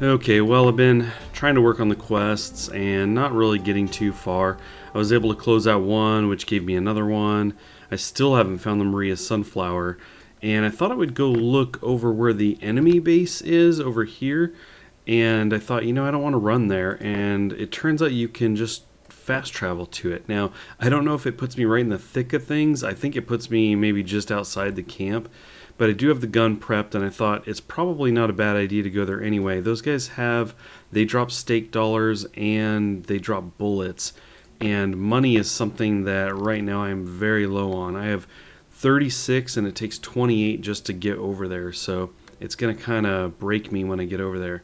Okay, well, I've been trying to work on the quests and not really getting too far. I was able to close out one, which gave me another one. I still haven't found the Maria Sunflower, and I thought I would go look over where the enemy base is over here. And I thought, I don't want to run there, and it turns out you can just fast travel to it. Now, I don't know if it puts me right in the thick of things. I think it puts me maybe just outside the camp. But I do have the gun prepped, and I thought it's probably not a bad idea to go there anyway. Those guys they drop stake dollars and they drop bullets. And money is something that right now I'm very low on. I have 36 and it takes 28 just to get over there. So it's going to kind of break me when I get over there.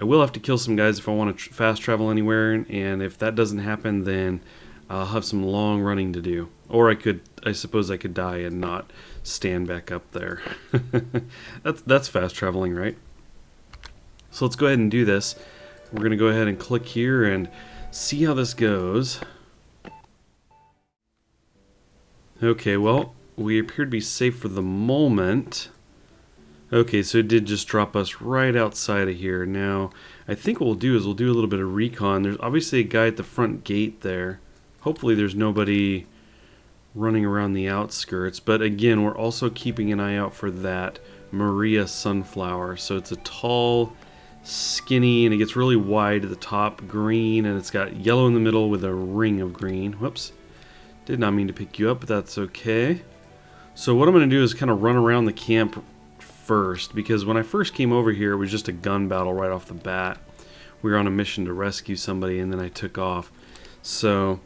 I will have to kill some guys if I want to fast travel anywhere. And if that doesn't happen, then I'll have some long running to do. Or I suppose I could die and not stand back up there. That's fast traveling, right? So let's go ahead and do this. We're going to go ahead and click here and see how this goes. Okay, well, we appear to be safe for the moment. Okay, so it did just drop us right outside of here. Now, I think what we'll do is we'll do a little bit of recon. There's obviously a guy at the front gate there. Hopefully there's nobody running around the outskirts, but again, we're also keeping an eye out for that Maria Sunflower. So it's a tall, skinny, and it gets really wide at the top, green, and it's got yellow in the middle with a ring of green. Whoops, did not mean to pick you up, but that's okay. So what I'm going to do is kind of run around the camp first, because when I first came over here, it was just a gun battle right off the bat. We were on a mission to rescue somebody, and then I took off. So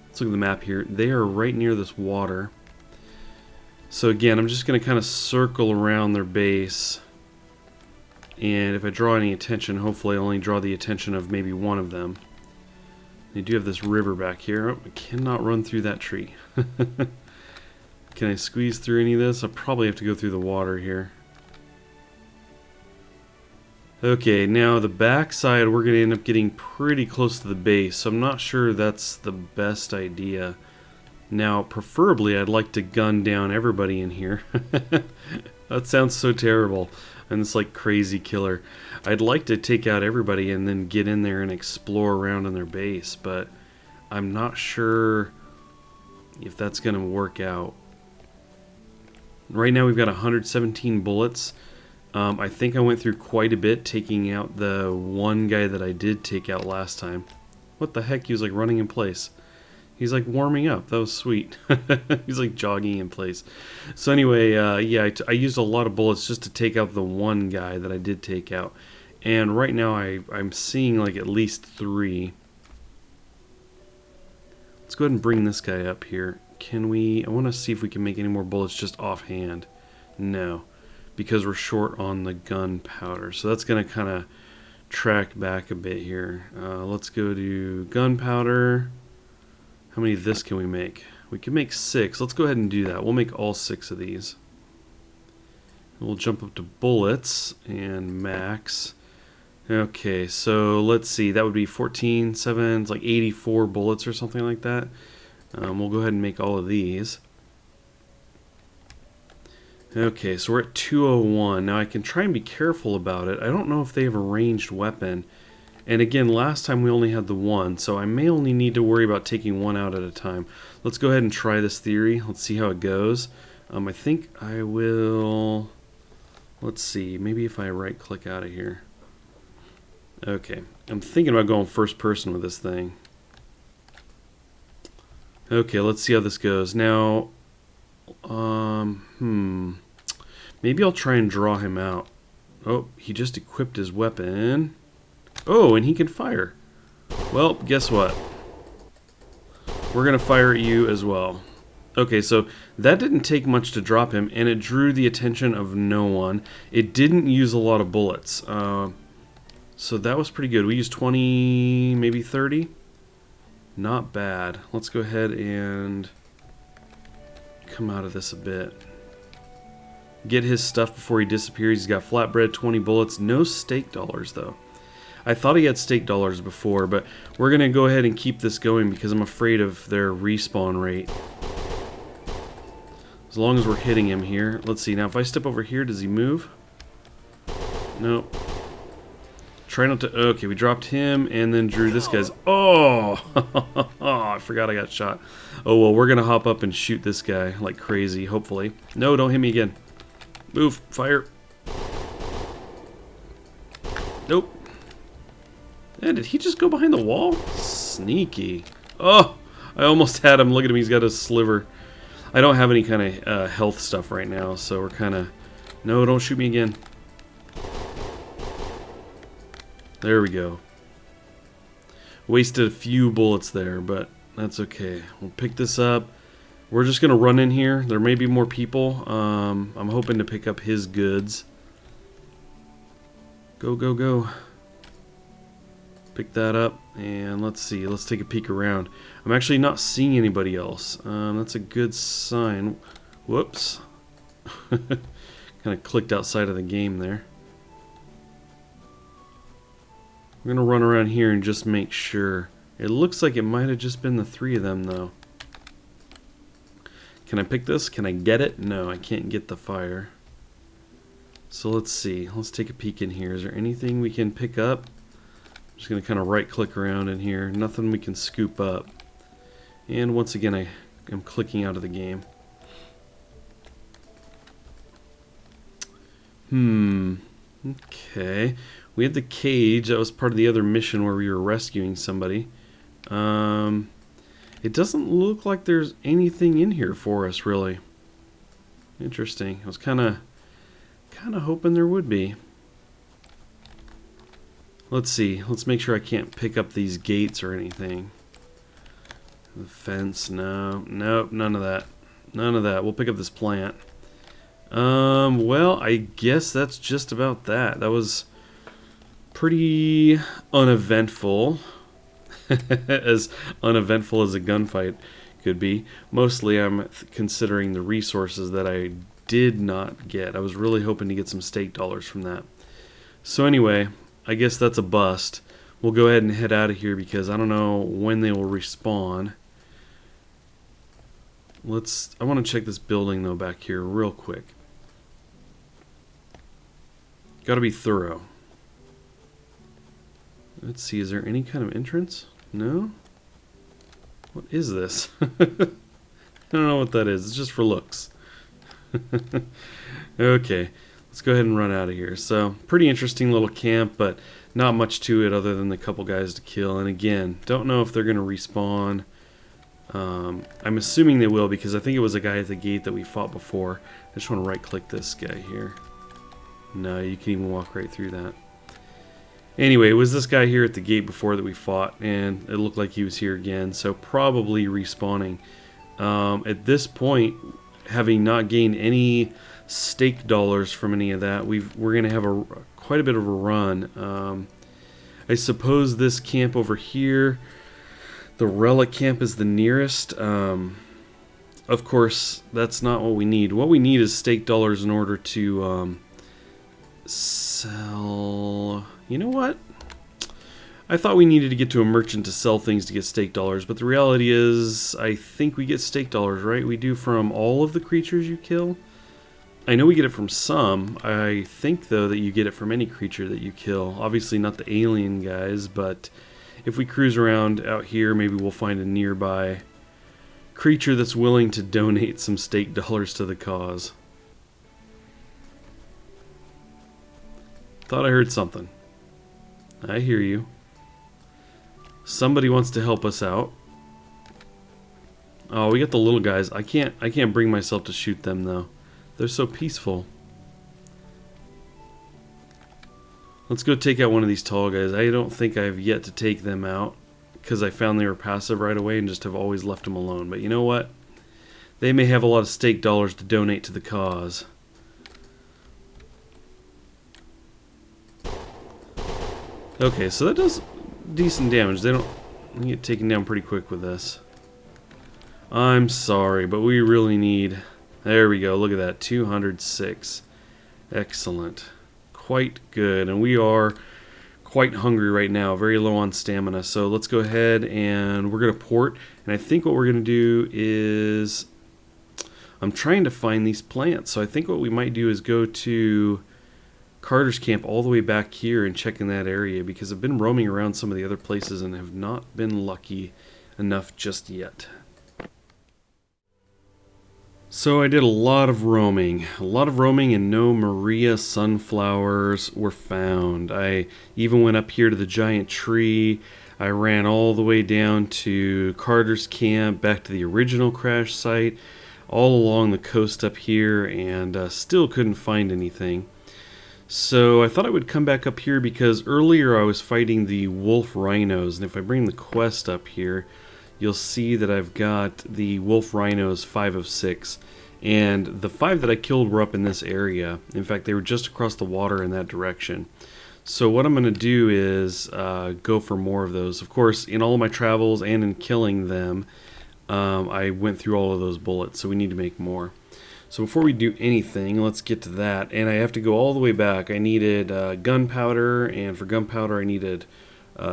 let's look at the map here. They are right near this water. So again, I'm just going to kind of circle around their base. And if I draw any attention, hopefully I only draw the attention of maybe one of them. They do have this river back here. Oh, I cannot run through that tree. Can I squeeze through any of this? I'll probably have to go through the water here. Okay, now the backside, we're going to end up getting pretty close to the base, so I'm not sure that's the best idea. Now, preferably, I'd like to gun down everybody in here. That sounds so terrible. I'm this like crazy killer. I'd like to take out everybody and then get in there and explore around in their base, but I'm not sure if that's going to work out. Right now we've got 117 bullets. I think I went through quite a bit taking out the one guy that I did take out last time. What the heck? He was like running in place. He's like warming up. That was sweet. He's like jogging in place. So anyway, yeah, I used a lot of bullets just to take out the one guy that I did take out. And right now I'm seeing like at least 3. Let's go ahead and bring this guy up here. Can we... I want to see if we can make any more bullets just offhand. No, because we're short on the gunpowder. So that's going to kind of track back a bit here. Let's go to gunpowder. How many of this can we make? We can make 6. Let's go ahead and do that. We'll make all 6 of these. We'll jump up to bullets and max. Okay, so let's see. That would be 14, 7, it's like 84 bullets or something like that. We'll go ahead and make all of these. Okay, so we're at 201. Now I can try and be careful about it. I don't know if they have a ranged weapon. And again, last time we only had the one, so I may only need to worry about taking one out at a time. Let's go ahead and try this theory. Let's see how it goes. I think I will... Let's see, maybe if I right click out of here. Okay, I'm thinking about going first person with this thing. Okay, let's see how this goes. Now, maybe I'll try and draw him out. Oh, he just equipped his weapon. Oh, and he can fire. Well, guess what? We're going to fire at you as well. Okay, so that didn't take much to drop him, and it drew the attention of no one. It didn't use a lot of bullets. So that was pretty good. We used 20, maybe 30. Not bad. Let's go ahead and come out of this a bit. Get his stuff before he disappears. He's got flatbread, 20 bullets. No stake dollars, though. I thought he had stake dollars before, but we're going to go ahead and keep this going because I'm afraid of their respawn rate. As long as we're hitting him here. Let's see. Now, if I step over here, does he move? Nope. try not to... Okay, we dropped him and then drew this guy's... Oh! I forgot I got shot. Oh, well, we're going to hop up and shoot this guy like crazy, hopefully. No, don't hit me again. Move. Fire. Nope. Yeah, did he just go behind the wall? Sneaky. Oh! I almost had him. Look at him. He's got a sliver. I don't have any kind of health stuff right now, so we're kind of... No, don't shoot me again. There we go. Wasted a few bullets there, but that's okay. We'll pick this up. We're just going to run in here. There may be more people. I'm hoping to pick up his goods. Go, go, go. Pick that up, and let's see. Let's take a peek around. I'm actually not seeing anybody else. That's a good sign. Whoops. Kind of clicked outside of the game there. We're going to run around here and just make sure. It looks like it might have just been the three of them, though. Can I pick this? Can I get it? No, I can't get the fire. So let's see. Let's take a peek in here. Is there anything we can pick up? I'm just going to kind of right-click around in here. Nothing we can scoop up. And once again, I am clicking out of the game. Okay. We had the cage. That was part of the other mission where we were rescuing somebody. It doesn't look like there's anything in here for us, really. Interesting. I was kind of hoping there would be. Let's see. Let's make sure I can't pick up these gates or anything. The fence. No. Nope. None of that. None of that. We'll pick up this plant. Well, I guess that's just about that. That was pretty uneventful. As uneventful as a gunfight could be. Mostly I'm considering the resources that I did not get. I was really hoping to get some stake dollars from that. So anyway, I guess that's a bust. We'll go ahead and head out of here because I don't know when they will respawn. I want to check this building though back here real quick. Gotta be thorough. Let's see, is there any kind of entrance? No? What is this? I don't know what that is. It's just for looks. Okay, let's go ahead and run out of here. So, pretty interesting little camp, but not much to it other than the couple guys to kill. And again, don't know if they're going to respawn. I'm assuming they will because I think it was a guy at the gate that we fought before. I just want to right-click this guy here. No, you can even walk right through that. Anyway, it was this guy here at the gate before that we fought, and it looked like he was here again, so probably respawning. At this point, having not gained any stake dollars from any of that, we're going to have quite a bit of a run. I suppose this camp over here, the relic camp, is the nearest. Of course, that's not what we need. What we need is stake dollars in order to sell... You know what? I thought we needed to get to a merchant to sell things to get stake dollars, but the reality is I think we get stake dollars, right? We do from all of the creatures you kill. I know we get it from some. I think, though, that you get it from any creature that you kill. Obviously not the alien guys, but if we cruise around out here, maybe we'll find a nearby creature that's willing to donate some stake dollars to the cause. Thought I heard something. I hear you. Somebody wants to help us out. Oh, we got the little guys. I can't bring myself to shoot them though. They're so peaceful. Let's go take out one of these tall guys. I don't think I've yet to take them out because I found they were passive right away and just have always left them alone. But you know what? They may have a lot of stake dollars to donate to the cause. Okay, so that does decent damage. They get taken down pretty quick with this. I'm sorry, but we really need... There we go, look at that, 206. Excellent. Quite good, and we are quite hungry right now, very low on stamina. So let's go ahead and we're going to port, and I think what we're going to do is... I'm trying to find these plants, so I think what we might do is go to Carter's camp all the way back here and checking that area, because I've been roaming around some of the other places and have not been lucky enough just yet. So I did a lot of roaming, and no Maria sunflowers were found. I even went up here to the giant tree. I ran all the way down to Carter's camp, back to the original crash site, all along the coast up here, and still couldn't find anything. So I thought I would come back up here because earlier I was fighting the wolf rhinos, and if I bring the quest up here, you'll see that I've got the wolf rhinos 5 of 6, and the 5 that I killed were up in this area. In fact, they were just across the water in that direction. So what I'm going to do is go for more of those. Of course, in all of my travels and in killing them, I went through all of those bullets, so we need to make more. So before we do anything, let's get to that. And I have to go all the way back. I needed gunpowder, and for gunpowder I needed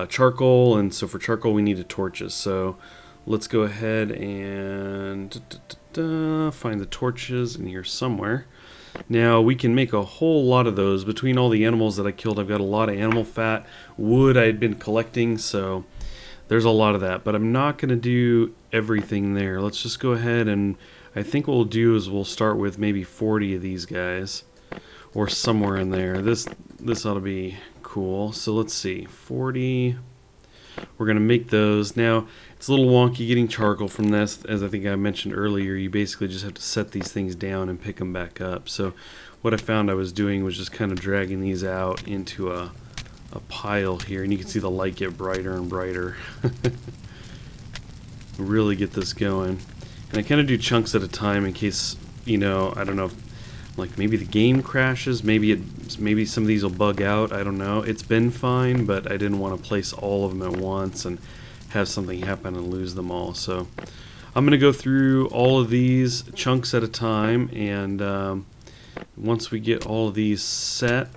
charcoal, and so for charcoal we needed torches. So let's go ahead and find the torches in here somewhere. Now we can make a whole lot of those. Between all the animals that I killed, I've got a lot of animal fat. Wood I had been collecting, so there's a lot of that. But I'm not going to do everything there. Let's just go ahead, and I think what we'll do is we'll start with maybe 40 of these guys, or somewhere in there. This ought to be cool. So let's see, 40. We're going to make those. Now, it's a little wonky getting charcoal from this. As I think I mentioned earlier, you basically just have to set these things down and pick them back up. So what I found I was doing was just kind of dragging these out into a pile here, and you can see the light get brighter and brighter. Really get this going. And I kind of do chunks at a time in case, you know, I don't know if, like, maybe the game crashes, maybe some of these will bug out, I don't know. It's been fine, but I didn't want to place all of them at once and have something happen and lose them all. So I'm going to go through all of these chunks at a time, and once we get all of these set,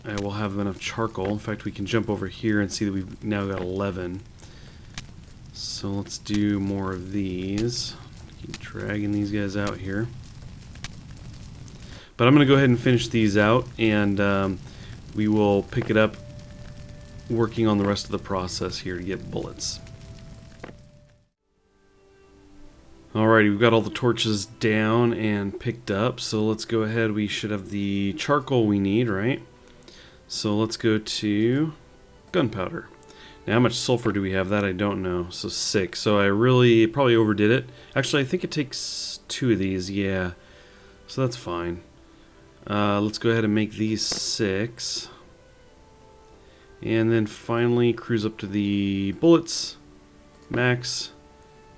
I will have enough charcoal. In fact, we can jump over here and see that we've now got 11. So let's do more of these. Keep dragging these guys out here. But I'm going to go ahead and finish these out, and we will pick it up working on the rest of the process here to get bullets. Alrighty, we've got all the torches down and picked up, so let's go ahead. We should have the charcoal we need, right? So let's go to gunpowder. Now, how much sulfur do we have? That I don't know. So 6. So I really probably overdid it. Actually, I think it takes 2 of these, yeah. So that's fine. Let's go ahead and make these 6. And then finally cruise up to the bullets. Max.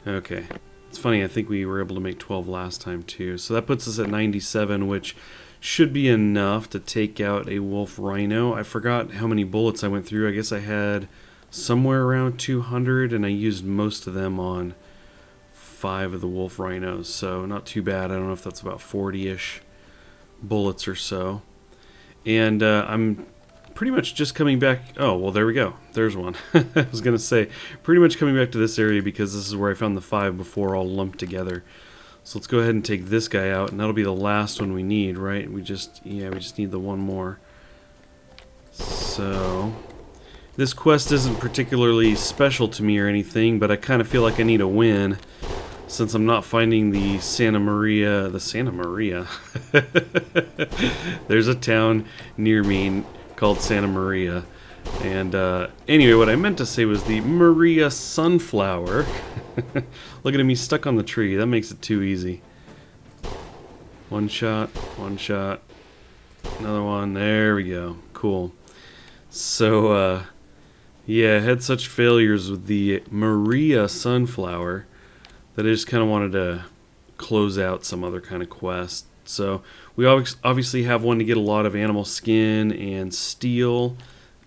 Okay. It's funny, I think we were able to make 12 last time too. So that puts us at 97, which should be enough to take out a wolf rhino. I forgot how many bullets I went through. I guess I had somewhere around 200, and I used most of them on 5 of the wolf rhinos. So not too bad. I don't know if that's about 40-ish bullets or so. And I'm pretty much just coming back. Oh, well, there we go. There's one. I was going to say, pretty much coming back to this area because this is where I found the 5 before all lumped together. So let's go ahead and take this guy out, and that'll be the last one we need, right? We just need the one more. So this quest isn't particularly special to me or anything, but I kind of feel like I need a win since I'm not finding the Santa Maria. There's a town near me called Santa Maria. And anyway, what I meant to say was the Maria sunflower. Look at me stuck on the tree. That makes it too easy. One shot, another one. There we go. Cool. So, yeah, I had such failures with the Maria sunflower that I just kind of wanted to close out some other kind of quest. So we obviously have one to get a lot of animal skin and steel.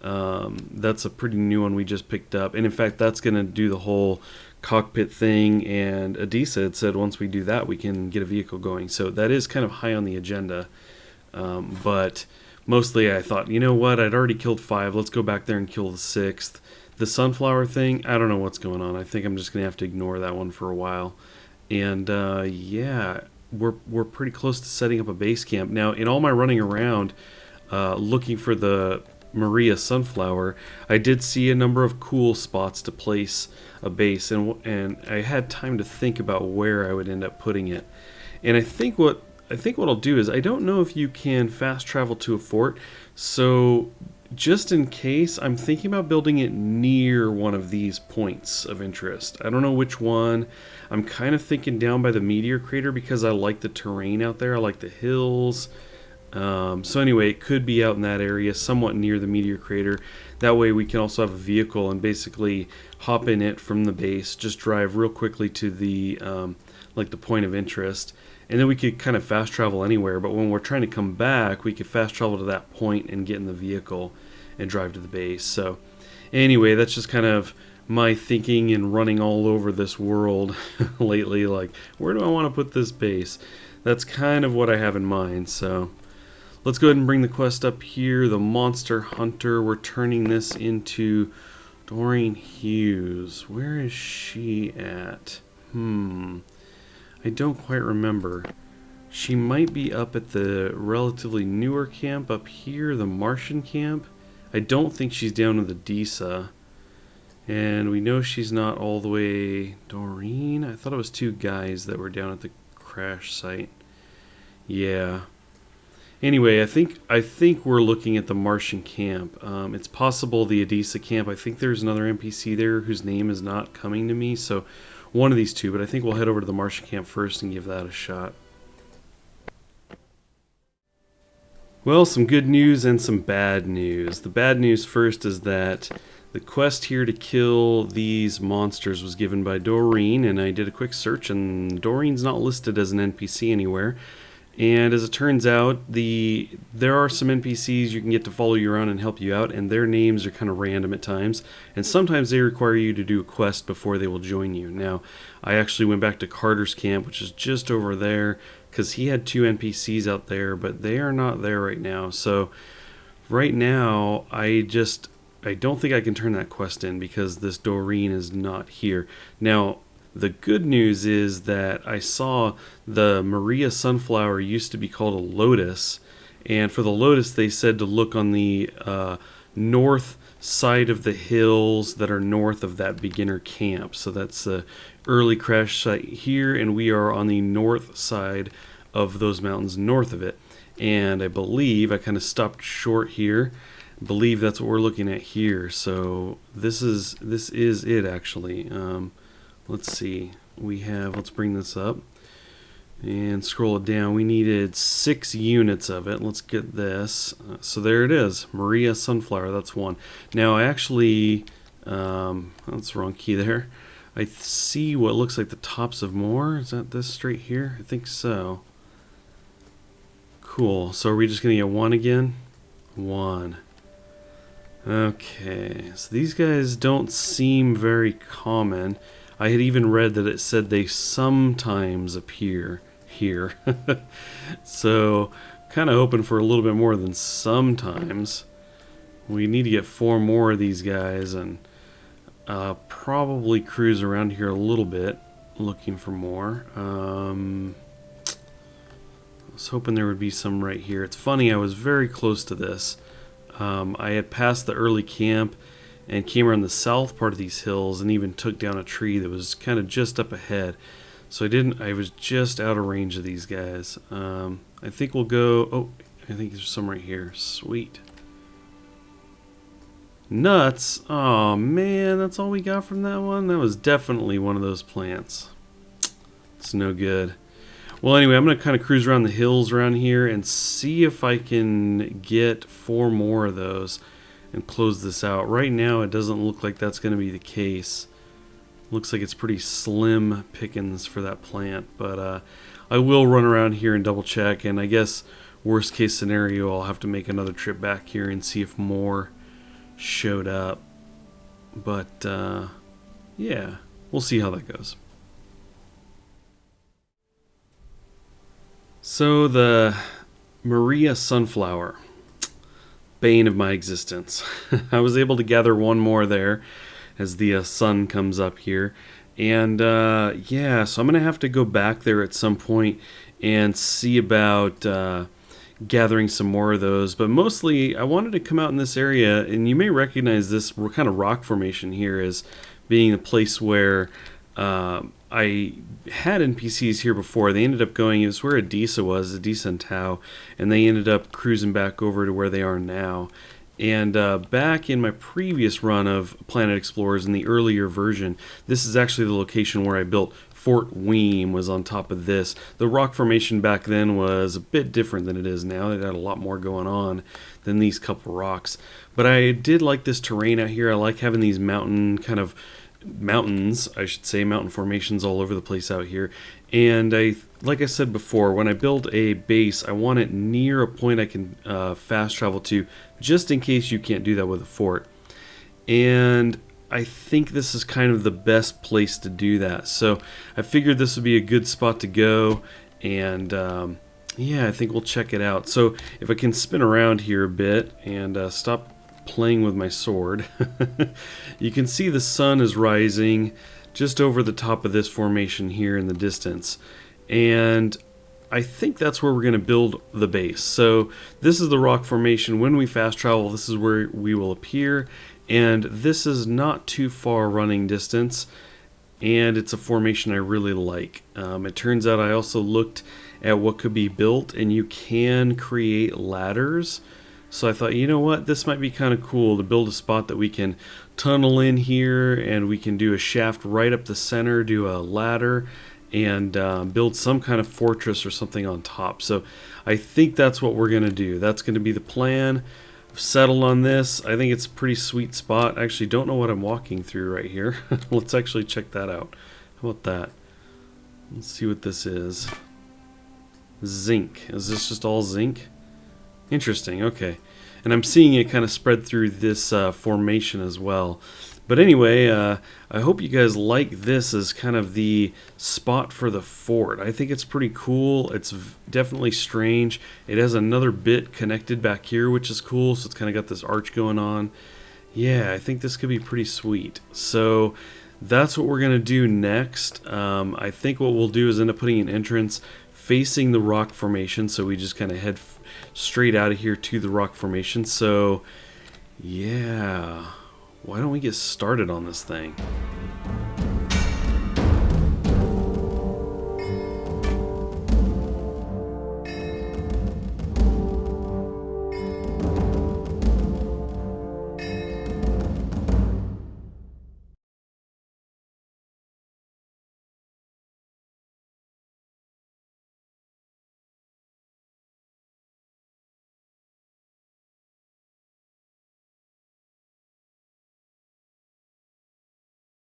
That's a pretty new one we just picked up. And in fact, that's going to do the whole cockpit thing. And Adisa had said once we do that, we can get a vehicle going. So that is kind of high on the agenda. But mostly I thought, you know what? I'd already killed 5. Let's go back there and kill the 6th. The sunflower thing, I don't know what's going on. I think I'm just going to have to ignore that one for a while. And yeah, we're pretty close to setting up a base camp. Now, in all my running around, looking for the Maria Sunflower, I did see a number of cool spots to place a base, and I had time to think about where I would end up putting it. And I think what I'll do is, I don't know if you can fast travel to a fort, so just in case, I'm thinking about building it near one of these points of interest. I don't know which one. I'm kind of thinking down by the meteor crater because I like the terrain out there. I like the hills. So anyway, it could be out in that area, somewhat near the meteor crater. That way we can also have a vehicle and basically hop in it from the base, just drive real quickly to the like the point of interest, and then we could kind of fast travel anywhere. But when we're trying to come back, we could fast travel to that point and get in the vehicle and drive to the base. So anyway, that's just kind of my thinking and running all over this world lately, like, where do I want to put this base? That's kind of what I have in mind. So let's go ahead and bring the quest up here. The Monster Hunter. We're turning this into Doreen Hughes. Where is she at? I don't quite remember. She might be up at the relatively newer camp up here, the Martian camp. I don't think she's down with the Disa. And we know she's not all the way... Doreen? I thought it was two guys that were down at the crash site. Yeah. Anyway, I think we're looking at the Martian camp. It's possible the Adisa camp. I think there's another NPC there whose name is not coming to me, so one of these two, but I think we'll head over to the Martian camp first and give that a shot. Well, some good news and some bad news. The bad news first is that the quest here to kill these monsters was given by Doreen, and I did a quick search, and Doreen's not listed as an NPC anywhere. And as it turns out, there are some NPCs you can get to follow you around and help you out, and their names are kind of random at times, and sometimes they require you to do a quest before they will join you. Now, I actually went back to Carter's camp, which is just over there, because he had two NPCs out there, but they are not there right now. So right now, I don't think I can turn that quest in because this Doreen is not here. Now, the good news is that I saw the Maria Sunflower used to be called a Lotus, and for the Lotus they said to look on the north side of the hills that are north of that beginner camp. So that's the early crash site here, and we are on the north side of those mountains north of it. And I believe I kind of stopped short here. I believe that's what we're looking at here. So this is it actually. Let's see, let's bring this up and scroll it down. We needed 6 units of it. Let's get this. So there it is, Maria Sunflower, that's one. Now I actually, that's the wrong key there. I see what looks like the tops of more. Is that this straight here? I think so. Cool, so are we just gonna get one again? One. Okay, so these guys don't seem very common. I had even read that it said they sometimes appear here. So, kind of hoping for a little bit more than sometimes. We need to get 4 more of these guys and probably cruise around here a little bit looking for more. I was hoping there would be some right here. It's funny, I was very close to this. I had passed the early camp and came around the south part of these hills and even took down a tree that was kind of just up ahead. So I was just out of range of these guys. I think we'll go, I think there's some right here. Sweet. Nuts. Oh man, that's all we got from that one? That was definitely one of those plants. It's no good. Well, anyway, I'm going to kind of cruise around the hills around here and see if I can get 4 more of those and close this out. Right now, it doesn't look like that's going to be the case. Looks like it's pretty slim pickings for that plant, but I will run around here and double check, and I guess worst case scenario, I'll have to make another trip back here and see if more showed up. But yeah, we'll see how that goes. So the Maria Sunflower, bane of my existence. I was able to gather 1 more there as the sun comes up here, and yeah, so I'm gonna have to go back there at some point and see about gathering some more of those. But mostly I wanted to come out in this area, and you may recognize this kind of rock formation here as being a place where I had NPCs here before. They ended up going, it was where Adisa was, Adisa and Tau, and they ended up cruising back over to where they are now. And back in my previous run of Planet Explorers in the earlier version, this is actually the location where I built Fort Weem, was on top of this. The rock formation back then was a bit different than it is now. It had a lot more going on than these couple rocks. But I did like this terrain out here. I like having these mountain formations all over the place out here. And like I said before, when I build a base, I want it near a point I can fast travel to, just in case you can't do that with a fort. And I think this is kind of the best place to do that. So I figured this would be a good spot to go, and yeah, I think we'll check it out. So if I can spin around here a bit and stop playing with my sword, you can see the sun is rising just over the top of this formation here in the distance, and I think that's where we're going to build the base. So this is the rock formation. When we fast travel, this is where we will appear, and this is not too far running distance, and it's a formation I really like. It turns out I also looked at what could be built, and you can create ladders. So I thought, you know what, this might be kind of cool to build a spot that we can tunnel in here, and we can do a shaft right up the center, do a ladder, and build some kind of fortress or something on top. So I think that's what we're going to do. That's going to be the plan. I've settled on this. I think it's a pretty sweet spot. I actually don't know what I'm walking through right here. Let's actually check that out. How about that? Let's see what this is. Zinc. Is this just all zinc? Interesting, okay. And I'm seeing it kind of spread through this formation as well. But anyway, I hope you guys like this as kind of the spot for the fort. I think it's pretty cool. It's definitely strange. It has another bit connected back here, which is cool. So it's kind of got this arch going on. Yeah, I think this could be pretty sweet. So that's what we're going to do next. I think what we'll do is end up putting an entrance facing the rock formation, so we just kind of head straight out of here to the rock formation. So yeah, why don't we get started on this thing?